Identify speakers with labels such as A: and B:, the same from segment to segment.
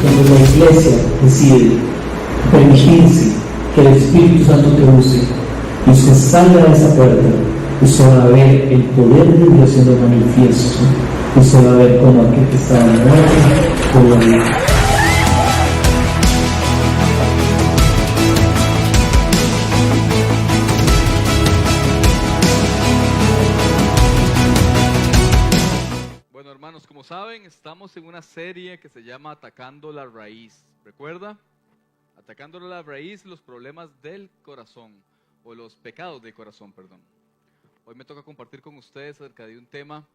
A: Cuando la iglesia decide permitirse que el Espíritu Santo te use y usted salga de esa puerta, usted va a ver el poder de Dios siendo manifiesto. Usted va a ver cómo aquel que estaba muerto puede vivir.
B: Bueno, hermanos, como saben, estamos en una serie que se llama Atacando la Raíz. ¿Recuerda? Atacando la raíz, los problemas del corazón, o los pecados del corazón, perdón. Hoy me toca compartir con ustedes acerca de un tema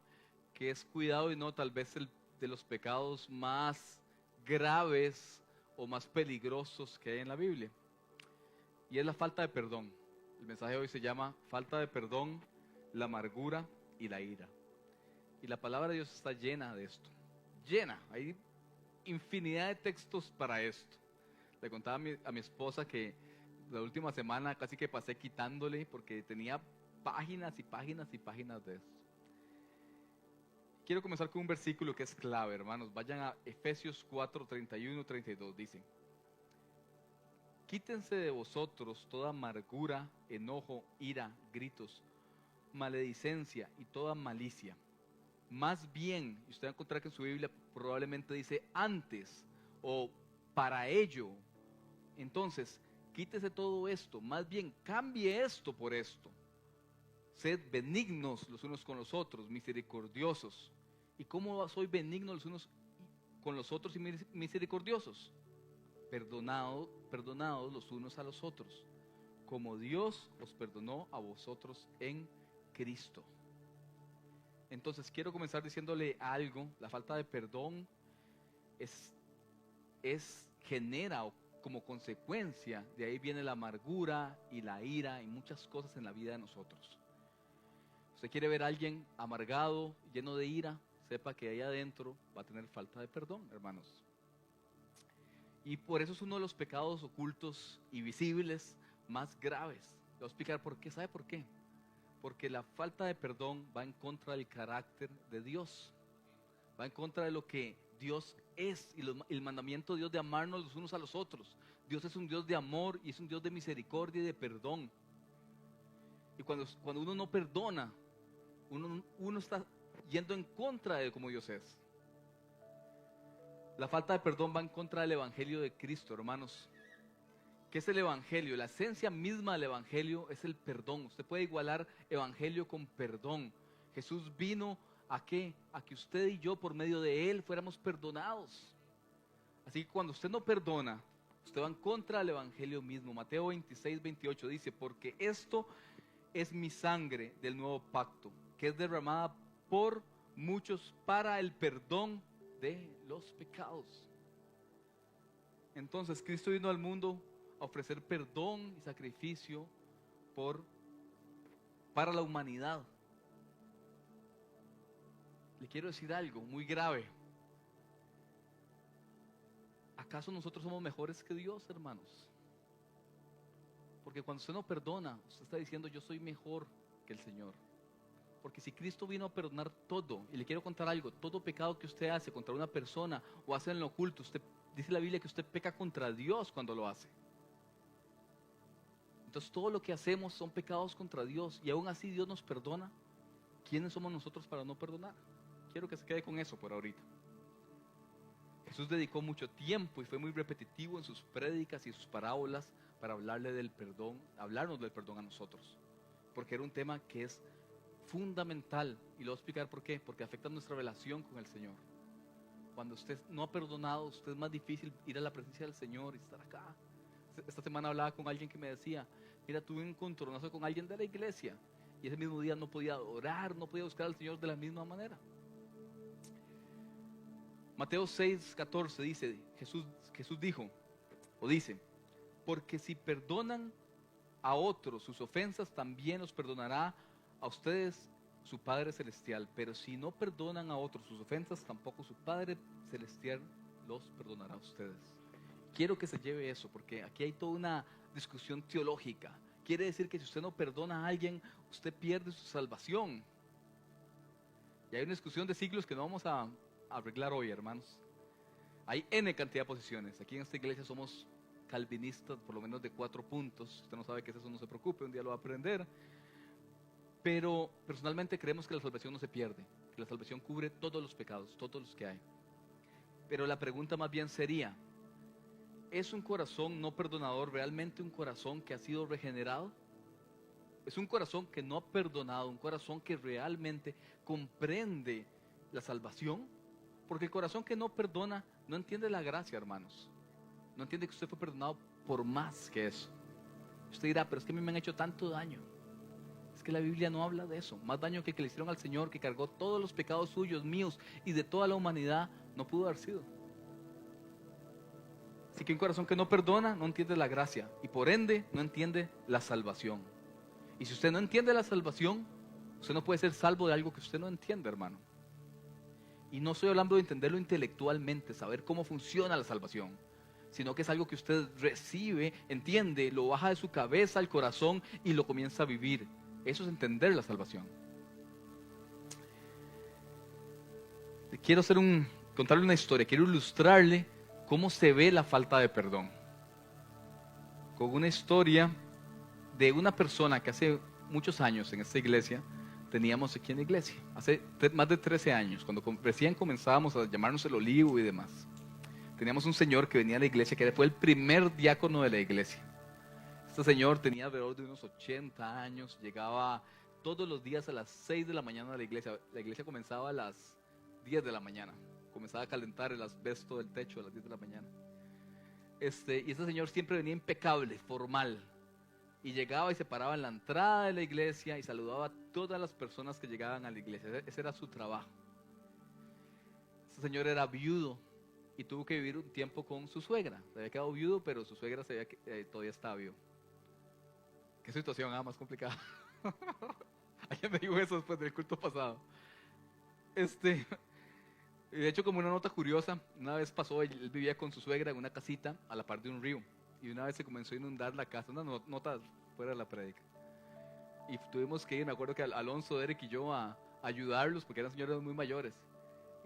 B: que es cuidado y no tal vez el de los pecados más graves o más peligrosos que hay en la Biblia. Y es la falta de perdón. El mensaje de hoy se llama Falta de perdón, la amargura y la ira. Y la palabra de Dios está llena de esto. Llena. Hay infinidad de textos para esto. Le contaba a mi esposa que la última semana casi que pasé quitándole porque tenía páginas y páginas y páginas de esto. Quiero comenzar con un versículo que es clave, hermanos. Vayan a Efesios 4, 31, 32. Dice: quítense de vosotros toda amargura, enojo, ira, gritos, maledicencia y toda malicia. Más bien, y usted va a encontrar que en su Biblia probablemente dice antes o para ello. Entonces, quítese todo esto, más bien cambie esto por esto. Sed benignos los unos con los otros, misericordiosos. ¿Y cómo soy benigno los unos con los otros y misericordiosos? Perdonados los unos a los otros, como Dios os perdonó a vosotros en Cristo. Entonces quiero comenzar diciéndole algo. La falta de perdón genera como consecuencia, de ahí viene la amargura y la ira y muchas cosas en la vida de nosotros. Usted quiere ver a alguien amargado, lleno de ira, sepa que ahí adentro va a tener falta de perdón, hermanos. Y por eso es uno de los pecados ocultos y visibles más graves. Le voy a explicar por qué. ¿Sabe por qué? Porque la falta de perdón va en contra del carácter de Dios. Va en contra de lo que Dios es y el mandamiento de Dios de amarnos los unos a los otros. Dios es un Dios de amor y es un Dios de misericordia y de perdón. Y cuando uno no perdona, uno está yendo en contra de cómo Dios es. La falta de perdón va en contra del Evangelio de Cristo, hermanos. ¿Qué es el Evangelio? La esencia misma del Evangelio es el perdón. Usted puede igualar Evangelio con perdón. Jesús vino ¿a qué? A que usted y yo por medio de Él fuéramos perdonados. Así que cuando usted no perdona, usted va en contra del Evangelio mismo. Mateo 26, 28 dice: porque esto es mi sangre del nuevo pacto, que es derramada por muchos para el perdón de los pecados. Entonces Cristo vino al mundo a ofrecer perdón y sacrificio para la humanidad. Le quiero decir algo muy grave. ¿Acaso nosotros somos mejores que Dios, hermanos? Porque cuando usted no perdona, usted está diciendo: yo soy mejor que el Señor. Porque si Cristo vino a perdonar todo, y le quiero contar algo, todo pecado que usted hace contra una persona o hace en lo oculto, dice la Biblia que usted peca contra Dios cuando lo hace. Entonces todo lo que hacemos son pecados contra Dios, y aún así Dios nos perdona. ¿Quiénes somos nosotros para no perdonar? Quiero que se quede con eso por ahorita. Jesús dedicó mucho tiempo y fue muy repetitivo en sus prédicas y sus parábolas para hablarnos del perdón a nosotros, porque era un tema que es fundamental, y lo voy a explicar por qué, porque afecta nuestra relación con el Señor. Cuando usted no ha perdonado, usted es más difícil ir a la presencia del Señor y estar acá. Esta semana hablaba con alguien que me decía, mira, tuve un encontronazo con alguien de la iglesia, y ese mismo día no podía orar, no podía buscar al Señor de la misma manera. Mateo 6:14 dice, Jesús dijo, o dice, porque si perdonan a otros sus ofensas, también los perdonará a ustedes su Padre Celestial. Pero si no perdonan a otros sus ofensas, tampoco su Padre Celestial los perdonará a ustedes. Quiero que se lleve eso, porque aquí hay toda una discusión teológica. Quiere decir que si usted no perdona a alguien, usted pierde su salvación. Y hay una discusión de siglos que no vamos a arreglar hoy, hermanos. Hay N cantidad de posiciones. Aquí en esta iglesia somos calvinistas, por lo menos de 4 puntos. Si usted no sabe qué es eso, no se preocupe, un día lo va a aprender. Pero personalmente creemos que la salvación no se pierde, que la salvación cubre todos los pecados, todos los que hay. Pero la pregunta más bien sería, ¿es un corazón no perdonador realmente un corazón que ha sido regenerado? ¿Es un corazón que no ha perdonado, un corazón que realmente comprende la salvación? Porque el corazón que no perdona no entiende la gracia, hermanos. No entiende que usted fue perdonado por más que eso. Usted dirá, pero es que a mí me han hecho tanto daño. Es que la Biblia no habla de eso. Más daño que el que le hicieron al Señor, que cargó todos los pecados suyos, míos y de toda la humanidad, no pudo haber sido. Así que un corazón que no perdona no entiende la gracia y por ende no entiende la salvación. Y si usted no entiende la salvación, usted no puede ser salvo de algo que usted no entiende, hermano. Y no estoy hablando de entenderlo intelectualmente, saber cómo funciona la salvación, sino que es algo que usted recibe, entiende, lo baja de su cabeza al corazón y lo comienza a vivir. Eso es entender la salvación. Quiero contarle una historia, quiero ilustrarle cómo se ve la falta de perdón. Con una historia de una persona que hace muchos años en esta iglesia teníamos aquí en la iglesia, hace más de 13 años, cuando recién comenzábamos a llamarnos el Olivo y demás. Teníamos un señor que venía a la iglesia, que fue el primer diácono de la iglesia. Este señor tenía alrededor de unos 80 años, llegaba todos los días a las 6 de la mañana a la iglesia. La iglesia comenzaba a las 10 de la mañana, comenzaba a calentar el asbesto del techo a las 10 de la mañana. Y este señor siempre venía impecable, formal, y llegaba y se paraba en la entrada de la iglesia y saludaba a todas las personas que llegaban a la iglesia. Ese era su trabajo. Este señor era viudo y tuvo que vivir un tiempo con su suegra. Se había quedado viudo, pero su suegra todavía estaba viva. Qué situación más complicada. Alguien me dijo eso después del culto pasado. De hecho, como una nota curiosa, una vez pasó, él vivía con su suegra en una casita a la par de un río. Y una vez se comenzó a inundar la casa, una nota fuera de la prédica. Y tuvimos que ir, me acuerdo que Alonso, Derek y yo a ayudarlos, porque eran señores muy mayores.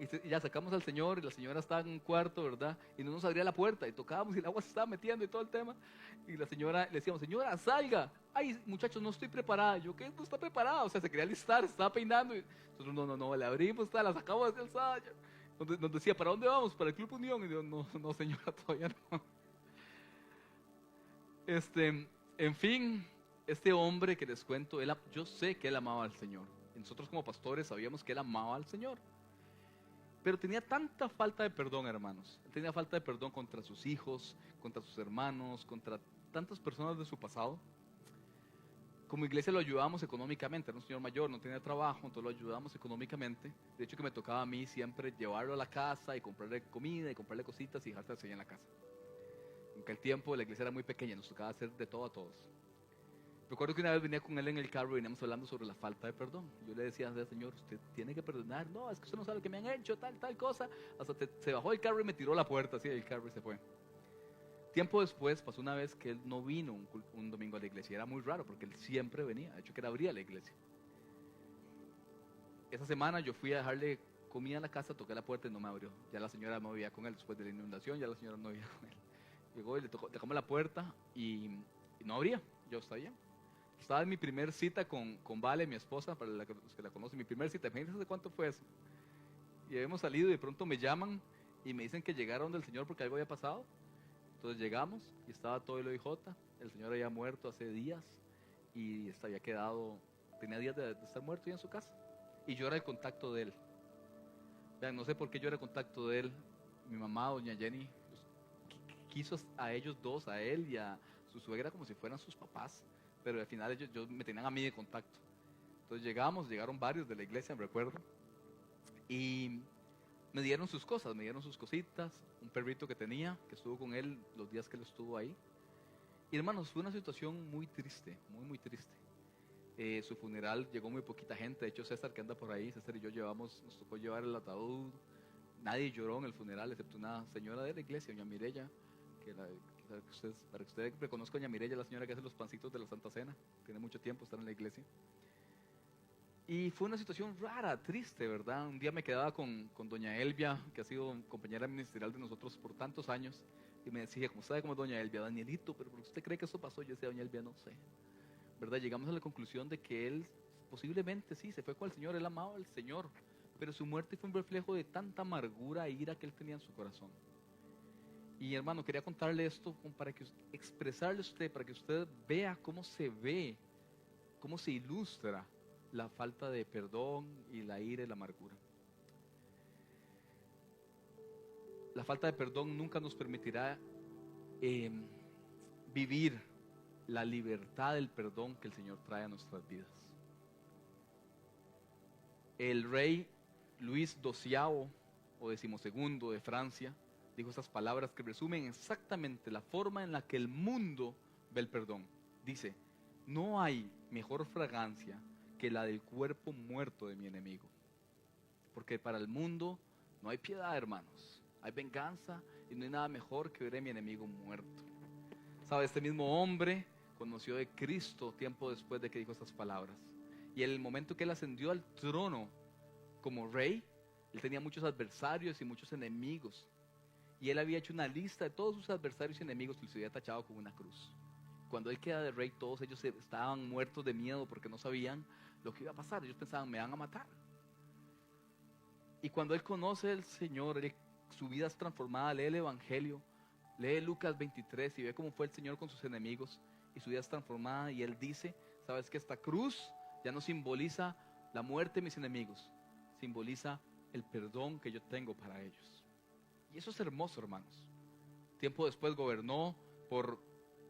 B: Y ya sacamos al señor, y la señora estaba en un cuarto, ¿verdad? Y no nos abría la puerta, y tocábamos, y el agua se estaba metiendo y todo el tema. Y la señora, le decíamos, señora, salga. Ay, muchachos, no estoy preparada. Yo, ¿qué? No está preparada. O sea, se quería alistar, se estaba peinando. Y nosotros, no, le abrimos, la sacamos de alzada. Nos decía, ¿para dónde vamos? ¿Para el Club Unión? Y yo, no, señora, todavía no. En fin, este hombre que les cuento, yo sé que él amaba al Señor. Y nosotros como pastores sabíamos que él amaba al Señor. Pero tenía tanta falta de perdón, hermanos. Él tenía falta de perdón contra sus hijos, contra sus hermanos, contra tantas personas de su pasado. Como iglesia lo ayudábamos económicamente. Era un señor mayor, no tenía trabajo, entonces lo ayudábamos económicamente. De hecho, que me tocaba a mí siempre llevarlo a la casa y comprarle comida y comprarle cositas y dejarse allá en la casa. En aquel tiempo la iglesia era muy pequeña, nos tocaba hacer de todo a todos. Recuerdo que una vez venía con él en el carro y veníamos hablando sobre la falta de perdón. Yo le decía, Señor, usted tiene que perdonar. No, es que usted no sabe lo que me han hecho, tal cosa. Hasta se bajó del carro y me tiró la puerta así del carro y se fue. Tiempo después pasó una vez que él no vino un domingo a la iglesia. Era muy raro porque él siempre venía. De hecho, que él abría la iglesia. Esa semana yo fui a dejarle comida a la casa, toqué la puerta y no me abrió. Ya la señora no vivía con él después de la inundación, ya la señora no vivía con él. Llegó y tocamos la puerta y no abría. Yo estaba bien. Estaba en mi primer cita con Vale, mi esposa, para los que la conocen, mi primer cita. Imagínense cuánto fue eso. Y habíamos salido y de pronto me llaman y me dicen que llegaron del Señor porque algo había pasado. Entonces llegamos y estaba todo el OIJ. El Señor había muerto hace días y había quedado tenía días de estar muerto ya en su casa. Y yo era el contacto de él. Vean, no sé por qué yo era el contacto de él. Mi mamá, doña Jenny, quiso a ellos dos, a él y a su suegra, como si fueran sus papás. Pero al final ellos me tenían a mí de contacto. Entonces llegaron varios de la iglesia, me recuerdo. Y me dieron sus cosas, me dieron sus cositas, un perrito que tenía, que estuvo con él los días que él estuvo ahí. Y hermanos, fue una situación muy triste, muy, muy triste. Su funeral llegó muy poquita gente. De hecho, César, que anda por ahí, César y yo nos tocó llevar el ataúd. Nadie lloró en el funeral, excepto una señora de la iglesia, doña Mireya, para que usted reconozca a doña Mireya, la señora que hace los pancitos de la Santa Cena. Tiene mucho tiempo estar en la iglesia. Y fue una situación rara, triste, ¿verdad? Un día me quedaba con doña Elvia, que ha sido compañera ministerial de nosotros por tantos años, y me decía, ¿cómo sabe cómo es doña Elvia? Danielito, ¿pero por qué usted cree que eso pasó? Yo decía, doña Elvia, no sé. ¿Verdad? Llegamos a la conclusión de que él posiblemente sí, se fue con el Señor, él amaba al Señor, pero su muerte fue un reflejo de tanta amargura e ira que él tenía en su corazón. Y hermano, quería contarle esto para que expresarle a usted, para que usted vea cómo se ve, cómo se ilustra la falta de perdón y la ira y la amargura. La falta de perdón nunca nos permitirá vivir la libertad del perdón que el Señor trae a nuestras vidas. El rey Luis XII o XII de Francia dijo estas palabras que resumen exactamente la forma en la que el mundo ve el perdón. Dice, no hay mejor fragancia que la del cuerpo muerto de mi enemigo. Porque para el mundo no hay piedad, hermanos. Hay venganza y no hay nada mejor que ver a mi enemigo muerto. ¿Sabe? Este mismo hombre conoció de Cristo tiempo después de que dijo estas palabras. Y en el momento que él ascendió al trono como rey, él tenía muchos adversarios y muchos enemigos. Y él había hecho una lista de todos sus adversarios y enemigos y los había tachado con una cruz. Cuando él queda de rey, todos ellos estaban muertos de miedo porque no sabían lo que iba a pasar. Ellos pensaban, me van a matar. Y cuando él conoce al Señor, su vida es transformada, lee el Evangelio, lee Lucas 23 y ve cómo fue el Señor con sus enemigos y su vida es transformada y él dice, sabes que esta cruz ya no simboliza la muerte de mis enemigos, simboliza el perdón que yo tengo para ellos. Y eso es hermoso, hermanos. Tiempo después gobernó por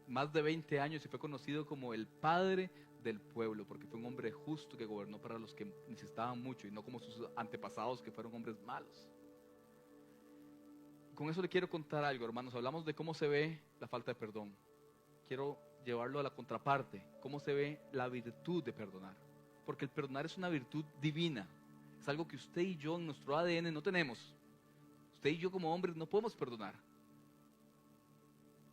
B: más de 20 años y fue conocido como el padre del pueblo, porque fue un hombre justo que gobernó para los que necesitaban mucho y no como sus antepasados que fueron hombres malos. Con eso le quiero contar algo, hermanos. Hablamos de cómo se ve la falta de perdón. Quiero llevarlo a la contraparte, cómo se ve la virtud de perdonar. Porque el perdonar es una virtud divina. Es algo que usted y yo en nuestro ADN no tenemos. Usted y yo como hombres no podemos perdonar.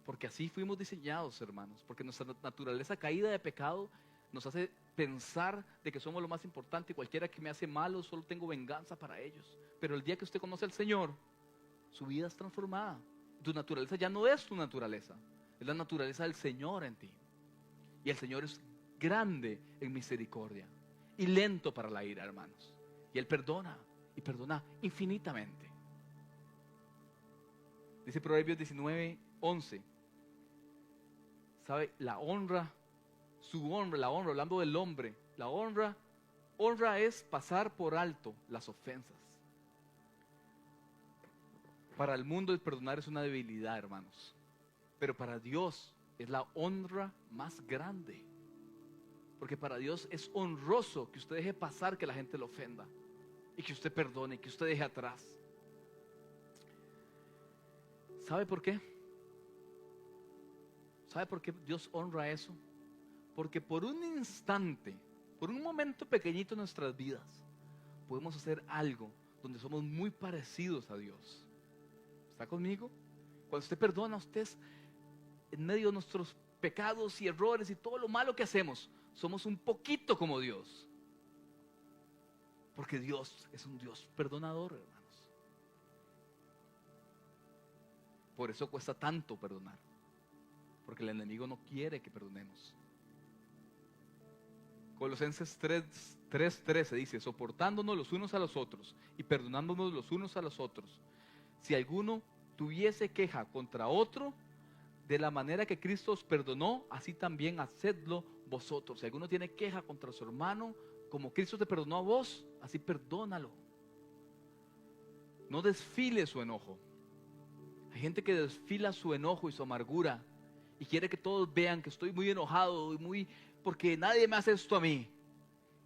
B: Porque así fuimos diseñados, hermanos. Porque nuestra naturaleza caída de pecado nos hace pensar de que somos lo más importante y cualquiera que me hace malo solo tengo venganza para ellos. Pero el día que usted conoce al Señor, su vida es transformada. Tu naturaleza ya no es tu naturaleza, es la naturaleza del Señor en ti. Y el Señor es grande en misericordia y lento para la ira, hermanos. Y Él perdona y perdona infinitamente. Dice Proverbios 19:11. ¿Sabe? La honra, hablando del hombre, la honra es pasar por alto las ofensas. Para el mundo el perdonar es una debilidad, hermanos. Pero para Dios es la honra más grande. Porque para Dios es honroso que usted deje pasar que la gente lo ofenda. Y que usted perdone, que usted deje atrás. ¿Sabe por qué? ¿Sabe por qué Dios honra eso? Porque por un instante, por un momento pequeñito en nuestras vidas, podemos hacer algo donde somos muy parecidos a Dios. ¿Está conmigo? Cuando usted perdona, usted en medio de nuestros pecados y errores y todo lo malo que hacemos, somos un poquito como Dios. Porque Dios es un Dios perdonador, hermanos. Por eso cuesta tanto perdonar. Porque el enemigo no quiere que perdonemos. Colosenses 3:13 dice, soportándonos los unos a los otros y perdonándonos los unos a los otros. Si alguno tuviese queja contra otro, de la manera que Cristo os perdonó, así también hacedlo vosotros. Si alguno tiene queja contra su hermano, como Cristo te perdonó a vos, así perdónalo. No desfile su enojo. Hay gente que desfila su enojo y su amargura y quiere que todos vean que estoy muy enojado y porque nadie me hace esto a mí.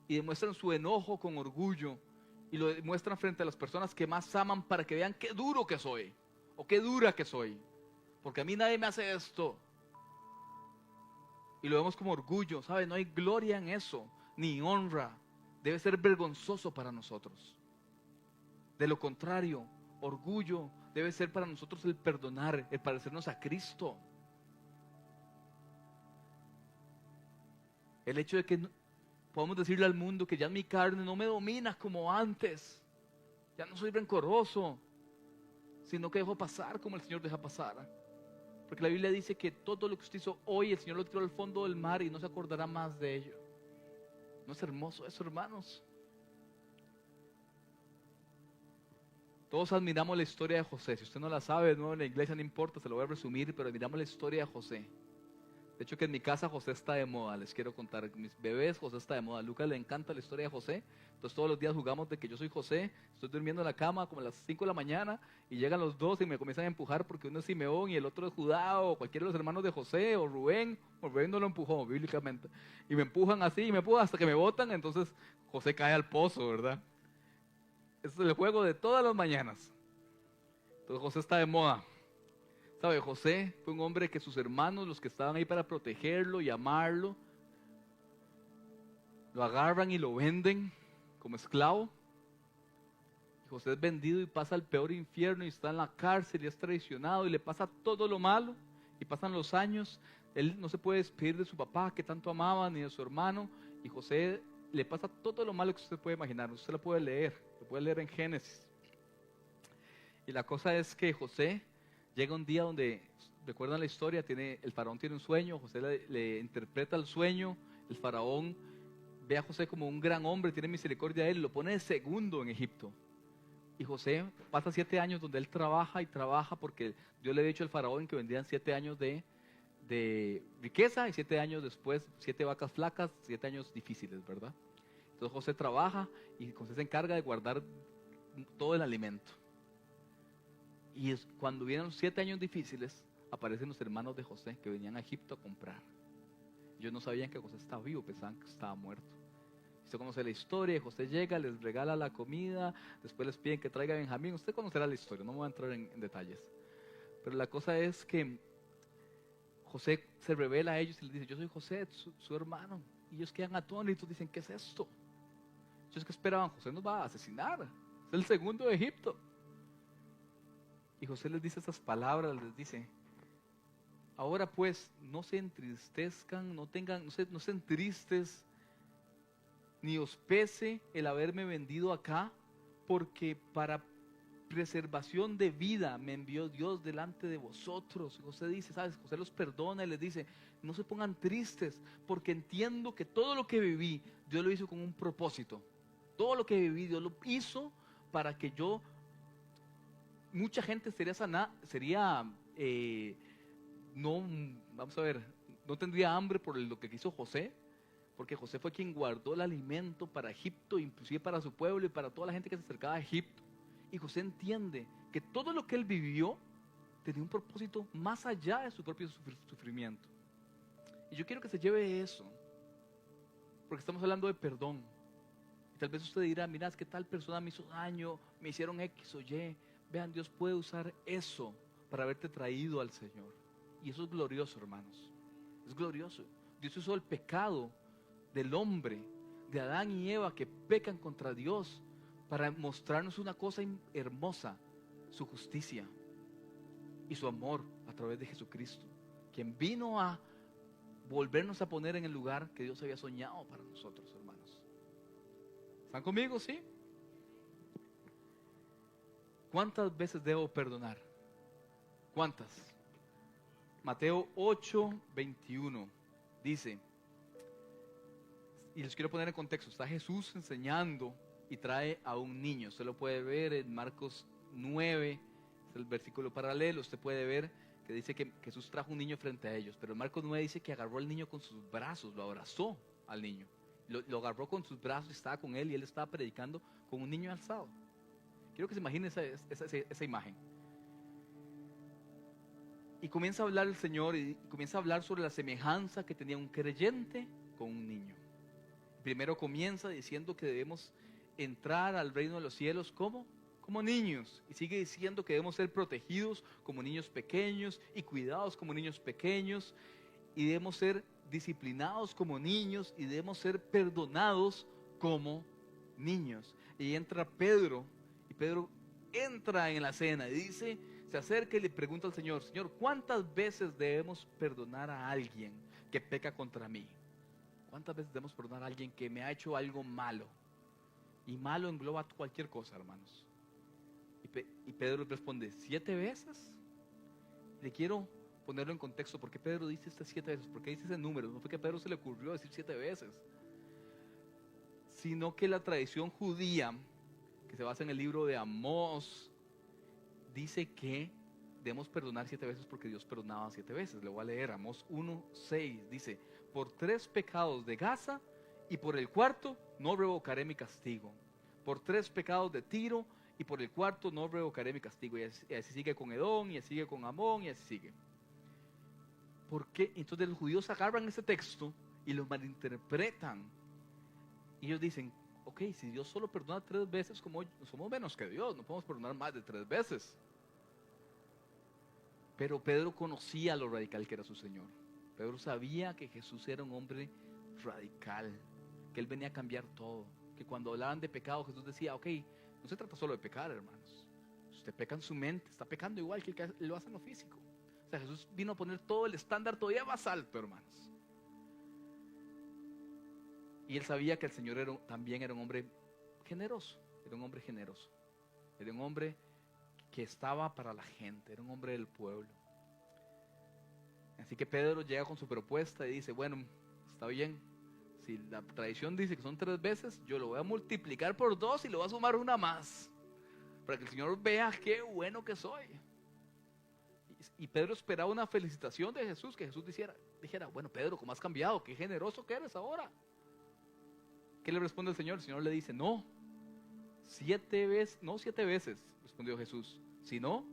B: Y demuestran su enojo con orgullo y lo demuestran frente a las personas que más aman para que vean qué duro que soy o qué dura que soy, porque a mí nadie me hace esto. Y lo vemos como orgullo, ¿sabe? No hay gloria en eso, ni honra. Debe ser vergonzoso para nosotros. De lo contrario, orgullo debe ser para nosotros el perdonar, el parecernos a Cristo. El hecho de que podamos decirle al mundo que ya mi carne no me domina como antes. Ya no soy rencoroso, sino que dejo pasar como el Señor deja pasar. Porque la Biblia dice que todo lo que usted hizo hoy, el Señor lo tiró al fondo del mar y no se acordará más de ello. ¿No es hermoso eso, hermanos? Todos admiramos la historia de José. Si usted no la sabe, no en la iglesia no importa, se lo voy a resumir, pero admiramos la historia de José. De hecho que en mi casa José está de moda, les quiero contar. Mis bebés, José está de moda. A Lucas le encanta la historia de José. Entonces todos los días jugamos de que yo soy José. Estoy durmiendo en la cama como a las 5 de la mañana y llegan los dos y me comienzan a empujar porque uno es Simeón y el otro es Judá o cualquiera de los hermanos de José o Rubén. O Rubén no lo empujó bíblicamente. Y me empujan así y me empujan hasta que me botan. Entonces José cae al pozo, ¿verdad? Ese es el juego de todas las mañanas. Entonces José está de moda. ¿Sabe? José fue un hombre que sus hermanos, los que estaban ahí para protegerlo y amarlo, lo agarran y lo venden como esclavo. Y José es vendido y pasa al peor infierno y está en la cárcel y es traicionado y le pasa todo lo malo y pasan los años. Él no se puede despedir de su papá que tanto amaba ni de su hermano y José le pasa todo lo malo que usted puede imaginar. Usted lo puede leer en Génesis. Y la cosa es que José llega un día donde, recuerdan la historia, el faraón tiene un sueño, José le interpreta el sueño, el faraón ve a José como un gran hombre, tiene misericordia de él, lo pone de segundo en Egipto. Y José pasa 7 años donde él trabaja y trabaja porque Dios le había dicho al faraón que vendrían 7 años de riqueza y 7 años después, 7 vacas flacas, 7 años difíciles, ¿verdad? Entonces José trabaja y José se encarga de guardar todo el alimento. Y cuando vienen los 7 años difíciles, aparecen los hermanos de José que venían a Egipto a comprar. Ellos no sabían que José estaba vivo, pensaban que estaba muerto. Usted conoce la historia, José llega, les regala la comida, después les piden que traiga a Benjamín. Usted conocerá la historia, no me voy a entrar en detalles. Pero la cosa es que José se revela a ellos y les dice, yo soy José, su hermano. Y ellos quedan atónitos, dicen, ¿qué es esto? Ellos que esperaban, José nos va a asesinar, es el segundo de Egipto. Y José les dice esas palabras, les dice, ahora pues no se entristezcan, no se entristes, ni os pese el haberme vendido acá, porque para preservación de vida me envió Dios delante de vosotros. Y José dice, ¿sabes? José los perdona y les dice, no se pongan tristes, porque entiendo que todo lo que viví, Dios lo hizo con un propósito. Todo lo que viví, Dios lo hizo para que mucha gente no tendría hambre por lo que hizo José, porque José fue quien guardó el alimento para Egipto, inclusive para su pueblo y para toda la gente que se acercaba a Egipto. Y José entiende que todo lo que él vivió tenía un propósito más allá de su propio sufrimiento. Y yo quiero que se lleve eso, porque estamos hablando de perdón. Y tal vez usted dirá, mira, es que tal persona me hizo daño, me hicieron X o Y. Vean, Dios puede usar eso para haberte traído al Señor. Y eso es glorioso, hermanos. Es glorioso. Dios usó el pecado del hombre, de Adán y Eva, que pecan contra Dios, para mostrarnos una cosa hermosa, su justicia y su amor a través de Jesucristo, quien vino a volvernos a poner en el lugar que Dios había soñado para nosotros, hermanos. ¿Están conmigo? ¿Sí? ¿Cuántas veces debo perdonar? ¿Cuántas? Mateo 8:21 dice, y les quiero poner en contexto, está Jesús enseñando y trae a un niño. Usted lo puede ver en Marcos 9, es el versículo paralelo. Usted puede ver que que dice que Jesús trajo un niño frente a ellos, pero en Marcos 9 dice que agarró al niño con sus brazos, lo abrazó al niño, lo agarró con sus brazos, estaba con él y él estaba predicando con un niño alzado. Quiero que se imagine esa imagen. Y comienza a hablar el Señor y comienza a hablar sobre la semejanza que tenía un creyente con un niño. Primero comienza diciendo que debemos entrar al reino de los cielos como niños, y sigue diciendo que debemos ser protegidos como niños pequeños y cuidados como niños pequeños, y debemos ser disciplinados como niños y debemos ser perdonados como niños. Y entra Pedro, y Pedro entra en la cena y dice, se acerca y le pregunta al Señor: Señor, ¿cuántas veces debemos perdonar a alguien que peca contra mí? ¿Cuántas veces debemos perdonar a alguien que me ha hecho algo malo? Y malo engloba cualquier cosa, hermanos. Y Pedro responde, 7 veces. Le quiero ponerlo en contexto. ¿Por qué Pedro dice estas 7 veces? ¿Por qué dice ese número? No fue que a Pedro se le ocurrió decir 7 veces, sino que la tradición judía, que se basa en el libro de Amós, dice que debemos perdonar 7 veces porque Dios perdonaba 7 veces. Le voy a leer Amós 1:6. Dice, por 3 pecados de Gaza y por el cuarto no revocaré mi castigo. Por 3 pecados de Tiro y por el cuarto no revocaré mi castigo. Y así sigue con Edom, y así sigue con Amón, y así sigue. ¿Por qué? Entonces los judíos agarran ese texto y lo malinterpretan. Y ellos dicen, ok, si Dios solo perdona 3 veces, como somos menos que Dios, no podemos perdonar más de 3 veces. Pero Pedro conocía lo radical que era su Señor. Pedro sabía que Jesús era un hombre radical, que Él venía a cambiar todo. Que cuando hablaban de pecado, Jesús decía, ok, no se trata solo de pecar, hermanos. Si usted peca en su mente, está pecando igual que el que lo hace en lo físico. O sea, Jesús vino a poner todo el estándar todavía más alto, hermanos. Y Él sabía que el Señor también era un hombre generoso. Era un hombre generoso. Era un hombre que estaba para la gente. Era un hombre del pueblo. Así que Pedro llega con su propuesta y dice, bueno, está bien. Si la tradición dice que son 3 veces, yo lo voy a multiplicar por 2 y le voy a sumar una más, para que el Señor vea qué bueno que soy. Y Pedro esperaba una felicitación de Jesús, que Jesús dijera, bueno, Pedro, ¿cómo has cambiado? Qué generoso que eres ahora. ¿Qué le responde el Señor? El Señor le dice, no, 7 veces, no 7 veces, respondió Jesús, sino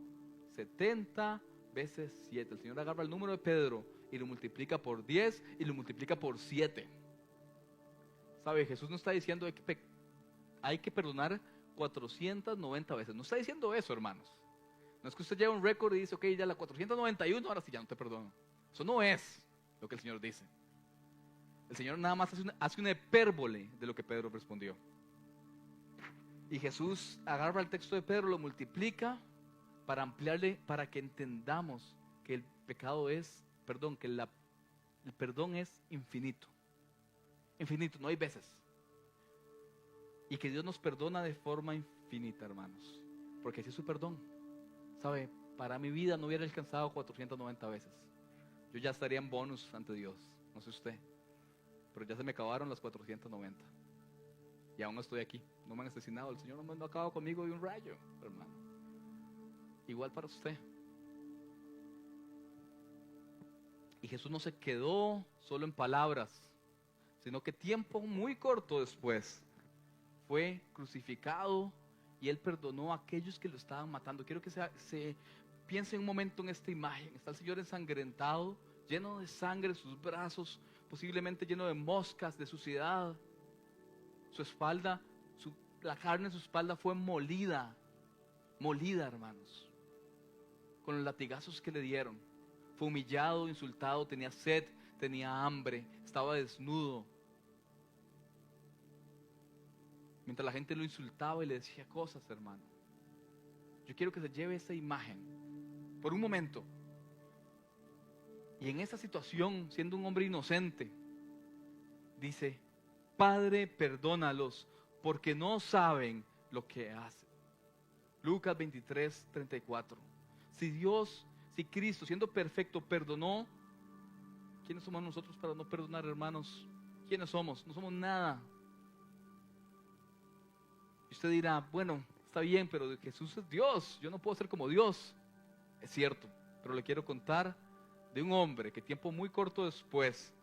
B: 70 veces 7. El Señor agarra el número de Pedro y lo multiplica por 10 y lo multiplica por 7. ¿Sabe? Jesús no está diciendo hay que perdonar 490 veces. No está diciendo eso, hermanos. No es que usted lleve un récord y dice, ok, ya la 491, ahora sí ya no te perdono. Eso no es lo que el Señor dice. El Señor nada más hace una hipérbole de lo que Pedro respondió. Y Jesús agarra el texto de Pedro, lo multiplica para ampliarle, para que entendamos que el pecado es, que el perdón es infinito. Infinito, no hay veces. Y que Dios nos perdona de forma infinita, hermanos, porque así es su perdón. ¿Sabe? Para mi vida no hubiera alcanzado 490 veces. Yo ya estaría en bonus ante Dios, no sé usted, pero ya se me acabaron las 490 y aún estoy aquí. No me han asesinado, el Señor no ha acabado conmigo de un rayo, hermano. Igual para usted. Y Jesús no se quedó solo en palabras, sino que tiempo muy corto después fue crucificado y Él perdonó a aquellos que lo estaban matando. Quiero que se piense un momento en esta imagen. Está el Señor ensangrentado, lleno de sangre, sus brazos posiblemente lleno de moscas, de suciedad. Su espalda, la carne de su espalda fue molida, hermanos, con los latigazos que le dieron. Fue humillado, insultado, tenía sed, tenía hambre, estaba desnudo. Mientras la gente lo insultaba y le decía cosas, hermano. Yo quiero que se lleve esa imagen por un momento. Y en esa situación, siendo un hombre inocente, dice, Padre, perdónalos, porque no saben lo que hacen. Lucas 23:34. Si Cristo, siendo perfecto, perdonó, ¿quiénes somos nosotros para no perdonar, hermanos? ¿Quiénes somos? No somos nada. Y usted dirá, bueno, está bien, pero Jesús es Dios, yo no puedo ser como Dios. Es cierto, pero le quiero contar de un hombre que tiempo muy corto después,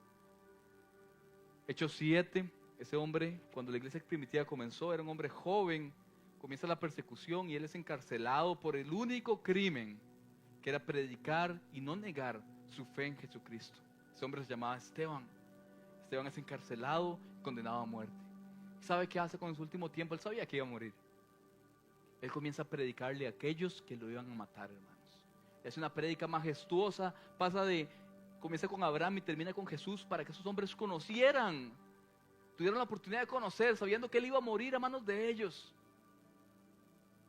B: Hechos 7, ese hombre, cuando la iglesia primitiva comenzó, era un hombre joven, comienza la persecución y él es encarcelado por el único crimen, que era predicar y no negar su fe en Jesucristo. Ese hombre se llamaba Esteban. Esteban es encarcelado y condenado a muerte. ¿Sabe qué hace con su último tiempo? Él sabía que iba a morir. Él comienza a predicarle a aquellos que lo iban a matar, hermanos. Es una prédica majestuosa, comienza con Abraham y termina con Jesús para que esos hombres conocieran, tuvieran la oportunidad de conocer, sabiendo que él iba a morir a manos de ellos.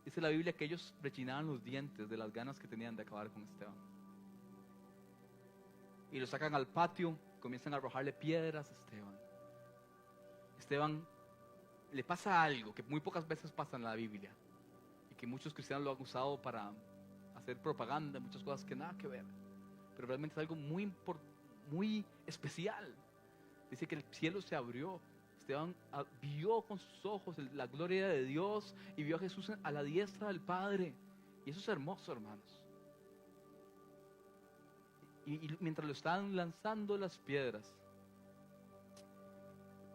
B: Dice la Biblia que ellos rechinaban los dientes de las ganas que tenían de acabar con Esteban. Y lo sacan al patio, comienzan a arrojarle piedras a Esteban. Esteban le pasa algo que muy pocas veces pasa en la Biblia y que muchos cristianos lo han usado para hacer propaganda, muchas cosas que nada que ver, pero realmente es algo muy especial. Dice que el cielo se abrió. Esteban vio con sus ojos la gloria de Dios y vio a Jesús a la diestra del Padre. Y eso es hermoso, hermanos. Y mientras lo estaban lanzando las piedras,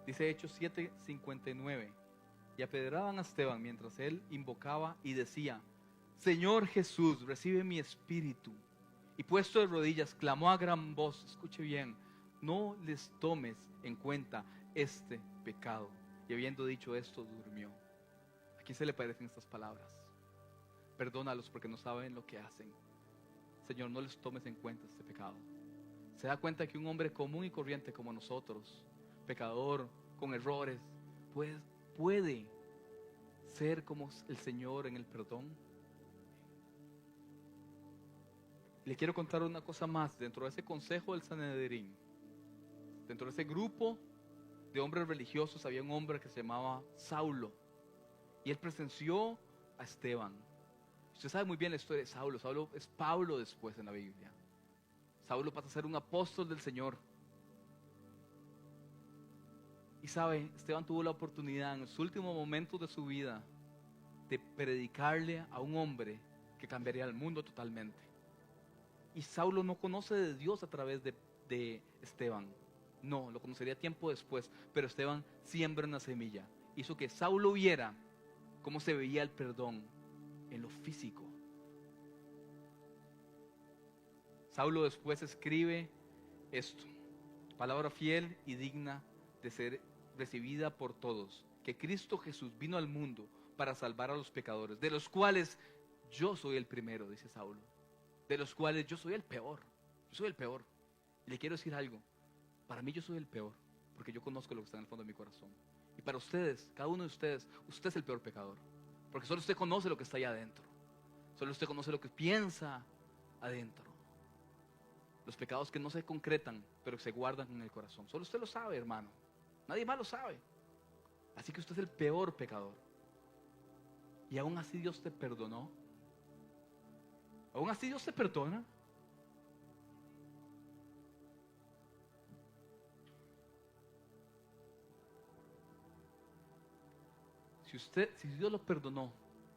B: dice Hechos 7:59, y apedraban a Esteban mientras él invocaba y decía: Señor Jesús, recibe mi espíritu. Y puesto de rodillas, clamó a gran voz, escuche bien: no les tomes en cuenta este pecado. Y habiendo dicho esto, durmió. ¿A quién se le parecen estas palabras? Perdónalos porque no saben lo que hacen. Señor, no les tomes en cuenta este pecado. Se da cuenta que un hombre común y corriente como nosotros, pecador, con errores, puede ser como el Señor en el perdón. Le quiero contar una cosa más. Dentro de ese consejo del Sanedrín, dentro de ese grupo de hombres religiosos, había un hombre que se llamaba Saulo, y él presenció a Esteban. Usted sabe muy bien la historia de Saulo. Saulo es Pablo después en la Biblia. Saulo pasa a ser un apóstol del Señor. Y sabe, Esteban tuvo la oportunidad en los últimos momentos de su vida de predicarle a un hombre que cambiaría el mundo totalmente. Y Saulo no conoce de Dios a través de Esteban. No, lo conocería tiempo después. Pero Esteban siembra una semilla. Hizo que Saulo viera cómo se veía el perdón en lo físico. Saulo después escribe esto: palabra fiel y digna de ser recibida por todos, que Cristo Jesús vino al mundo para salvar a los pecadores, de los cuales yo soy el primero, dice Saulo, de los cuales yo soy el peor. Yo soy el peor. Y le quiero decir algo: para mí yo soy el peor, porque yo conozco lo que está en el fondo de mi corazón. Y para ustedes, cada uno de ustedes, usted es el peor pecador, porque solo usted conoce lo que está allá adentro. Solo usted conoce lo que piensa adentro. Los pecados que no se concretan, pero que se guardan en el corazón. Solo usted lo sabe, hermano. Nadie más lo sabe. Así que usted es el peor pecador. Y aún así Dios te perdonó. Aún así Dios te perdona. Si Dios lo perdonó,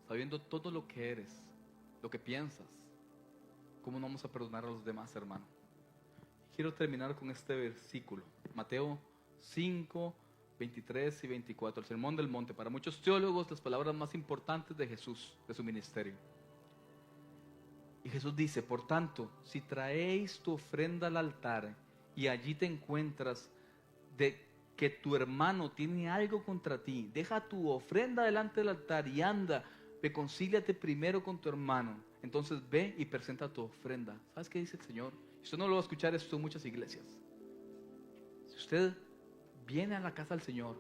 B: sabiendo todo lo que eres, lo que piensas, ¿cómo no vamos a perdonar a los demás, hermano? Quiero terminar con este versículo, Mateo 5, 23 y 24, el Sermón del Monte. Para muchos teólogos, las palabras más importantes de Jesús, de su ministerio. Y Jesús dice: por tanto, si traéis tu ofrenda al altar y allí te encuentras de que tu hermano tiene algo contra ti, deja tu ofrenda delante del altar y anda, reconcíliate primero con tu hermano. Entonces ve y presenta tu ofrenda. ¿Sabes qué dice el Señor? Usted no lo va a escuchar esto en muchas iglesias. Si usted viene a la casa del Señor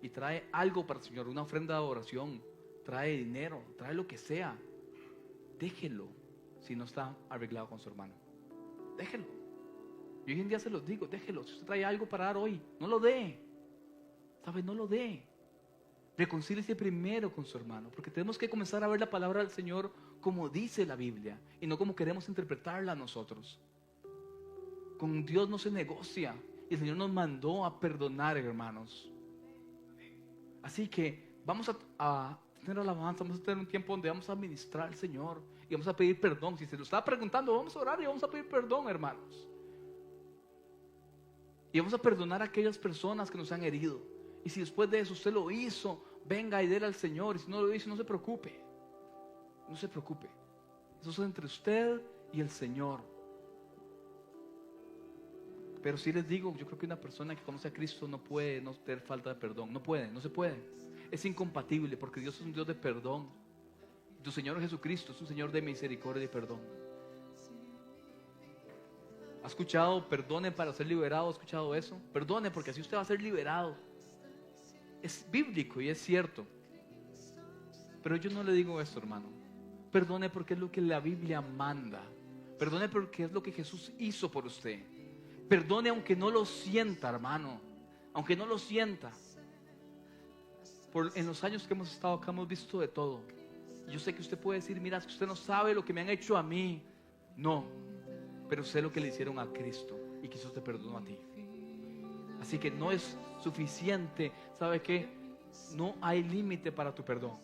B: y trae algo para el Señor, una ofrenda de oración, trae dinero, trae lo que sea, déjelo si no está arreglado con su hermano. Déjelo. Y hoy en día se los digo, déjelo. Si usted trae algo para dar hoy, no lo dé. ¿Sabe? No lo dé. Reconcíliese primero con su hermano, porque tenemos que comenzar a ver la palabra del Señor como dice la Biblia y no como queremos interpretarla nosotros. Con Dios no se negocia y el Señor nos mandó a perdonar, hermanos. Así que vamos a tener alabanza, vamos a tener un tiempo donde vamos a ministrar al Señor y vamos a pedir perdón. Si se lo estaba preguntando, vamos a orar y vamos a pedir perdón, hermanos. Y vamos a perdonar a aquellas personas que nos han herido. Y si después de eso usted lo hizo, venga y déle al Señor. Y si no lo hizo, no se preocupe. No se preocupe. Eso es entre usted y el Señor. Pero si les digo, yo creo que una persona que conoce a Cristo no puede no tener falta de perdón. No puede, no se puede. Es incompatible porque Dios es un Dios de perdón. Tu Señor Jesucristo es un Señor de misericordia y perdón. ¿Ha escuchado perdone para ser liberado? ¿Ha escuchado eso? Perdone porque así usted va a ser liberado. Es bíblico y es cierto. Pero yo no le digo esto, hermano. Perdone porque es lo que la Biblia manda. Perdone porque es lo que Jesús hizo por usted. Perdone aunque no lo sienta, hermano. Aunque no lo sienta. En los años que hemos estado acá hemos visto de todo. Yo sé que usted puede decir, mira, es que usted no sabe lo que me han hecho a mí. No, pero sé lo que le hicieron a Cristo y que Jesús te perdonó a ti. Así que no es suficiente. ¿Sabe qué? No hay límite para tu perdón.